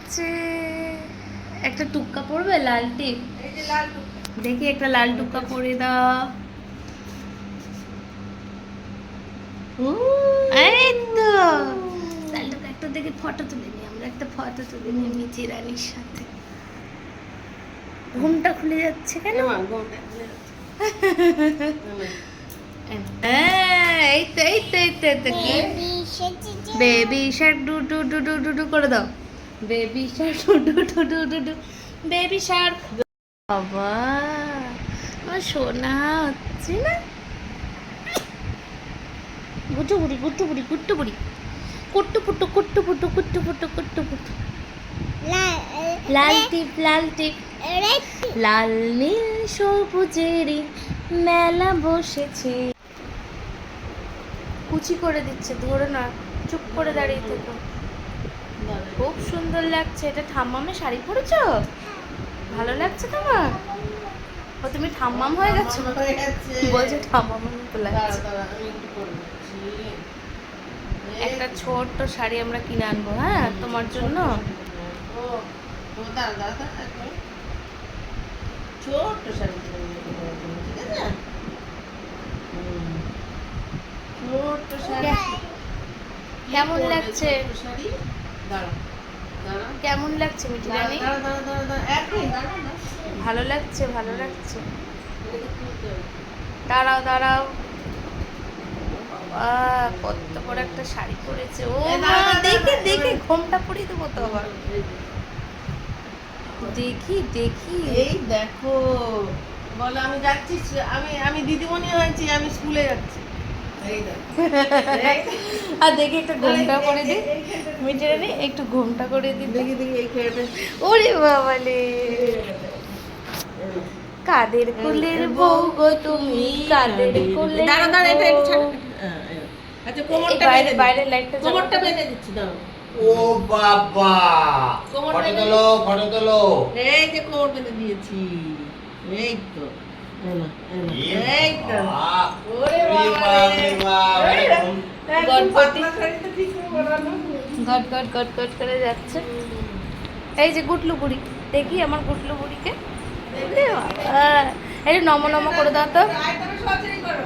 লাগছে। একটা টুক্কা পরবে, লাল টিপ। দেখি একটা লাল টুক্কা পরে দাও। এই তো লাল টুক্কা। একটা দেখি ফটো তুলে নিই, আমরা একটা ফটো তুলে নিই মিঠি রানীর সাথে। ঘুমটা খুলে যাচ্ছে কেন? এই তো এই তো এই তো এই তো কি baby Shark do do do do do do করে দাও। Baby Shark do do do do do do baby Shark. বাবা আমার সোনা হচ্ছে না। গুট্টু বুড়ি গুট্টু বুড়ি গুট্টু বুড়ি কুট্টু পুট্টু কুট্টু পুট্টু কুট্টু পুট্টু কুট্টু পুট্টু। লাল টিপ লাল টিপ লাল নীল সবুজেরই মেলা বসেছে। কুচি করে দিচ্ছে, ধরে না, চুপ করে দাঁড়িয়ে থেকো। খুব সুন্দর লাগছে। এটা ঠাম্মামে শাড়ি পরেছো? ভালো লাগছে তোমার? ও তুমি ঠাম্মাম হয়ে গেছো? বলছে ঠাম্মামের মতো লাগছে। একটা ছোট্ট শাড়ি আমরা কিনে আনবো, হ্যাঁ তোমার জন্য। ছোট্ট শাড়ি, ঠিক আছে? ছোট্ট শাড়ি কেমন লাগছে? কেমন লাগছে মিঠি রানী? ভালো লাগছে, ভালো লাগছে। দাঁড়াও দাঁড়াও। বাবা কত বড় একটা শাড়ি পরেছে। ও মা, দেখে দেখে ঘোমটা পরিয়ে দেবো তো আবার। দেখি দেখি। এই দেখো, বলো আমি যাচ্ছি, আমি দিদিমণি হয়েছি, আমি স্কুলে যাচ্ছি। আর দেখি একটু ঘোমটা করে দিই মিঠি রানী, একটু ঘোমটা করে দিই। দেখি দেখি এই খেয়ে। ওরে বাবালে, কাদের কুলের বউ গো তুমি, কাদের কুলের। দাঁড়া দাঁড়া, এটা একটু ছাড়। আচ্ছা কোমরটা বাইরে, বাইরে লাইটটা, কোমরটা বেঁধে দিচ্ছি দাও। ও বাবা, ফটো তোলো ফটো তোলো। এই যে কোমর বেঁধে দিয়েছি, এই তো। এই তো ওরে বাবা, গটগটি গট গট গট গট করে যাচ্ছে। এই যে গুটলু বুড়ি, দেখি আমার গুটলু বুড়িকে। এই নম নম করে দাও তো।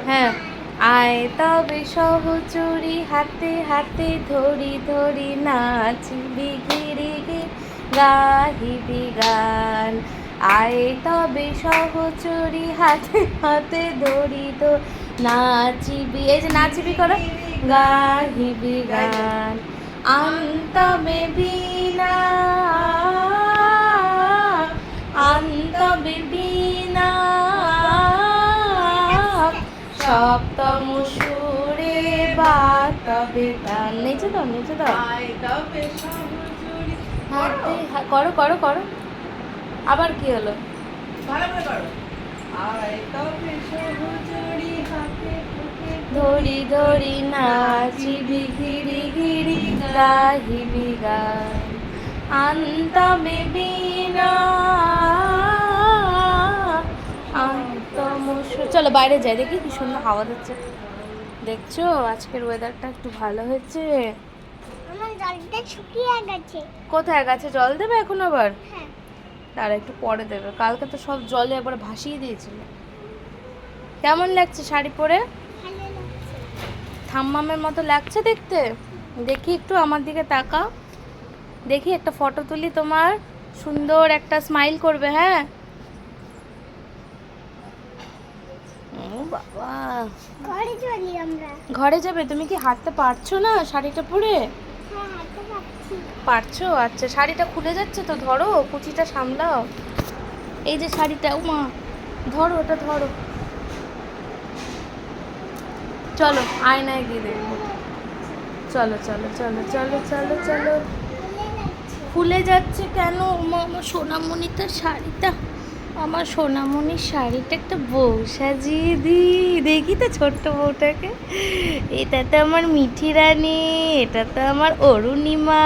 হ্যাঁ, আয় তবে সহচরি হাতে হাতে ধরি ধরি নাচিবি গিরি গি গাহিবি গান। আয় তবে সহচরি হাতে হাতে ধরি তো নাচিবি, এই যে নাচিবি করো, গাহিবি গান। আন্তবে বিনা আন্তবে বিনা সপ্তম সুরে বাতবে গান। নেচে দাও নেচে দাও। করো করো করো। আবার কি হলো? ধরি ধরি নাচিবি গিরি গিরি গাহিবি গান। আন্তবে বিনা চলো বাইরে যাই, দেখি কি সুন্দর হাওয়া দিচ্ছে। দেখছো আজকের ওয়েদারটা একটু ভালো হয়েছে। আমার জলটা শুকিয়ে গেছে। কোথায় গেছে? জল দেবে এখন আবার? হ্যাঁ, তার একটু পরে দেবে। কালকে তো সব জলে একবার ভাসিয়ে দিয়েছিল। কেমন লাগছে শাড়ি পরে? ভালো লাগছে। থাম্মামের মতো লাগছে দেখতে। দেখি একটু আমার দিকে তাকাও, দেখি একটা ফটো তুলি তোমার। সুন্দর একটা স্মাইল করবে, হ্যাঁ। ও বাবা, ঘরে চলি আমরা। ঘরে যাবে? তুমি কি হাঁটতে পারছো না শাড়িটা পরে? হ্যাঁ, হাঁটতে পারছি। পারছো? আচ্ছা, শাড়িটা খুলে যাচ্ছে তো, ধরো কুচিটা সামলাও। এই যে শাড়িটা, উমা ধরো, ওটা ধরো। চলো আয়নায় গিয়ে দেখবো। চলো চলো চলো চলো চলো চলো। খুলে যাচ্ছে কেন? উমা আমার সোনামণিটার শাড়িটা, আমার সোনামণির শাড়িটা একটা বউ সাজিয়ে দিই। দেখি তো ছোট্ট বউটাকে। এটা তো আমার মিঠি রানী, এটা তো আমার অরুণিমা,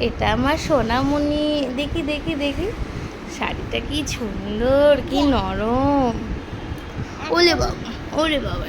এটা আমার সোনামণি। দেখি দেখি দেখি শাড়িটা কি সুন্দর, কি নরম। ওলে বাবা, ওলে বাবা।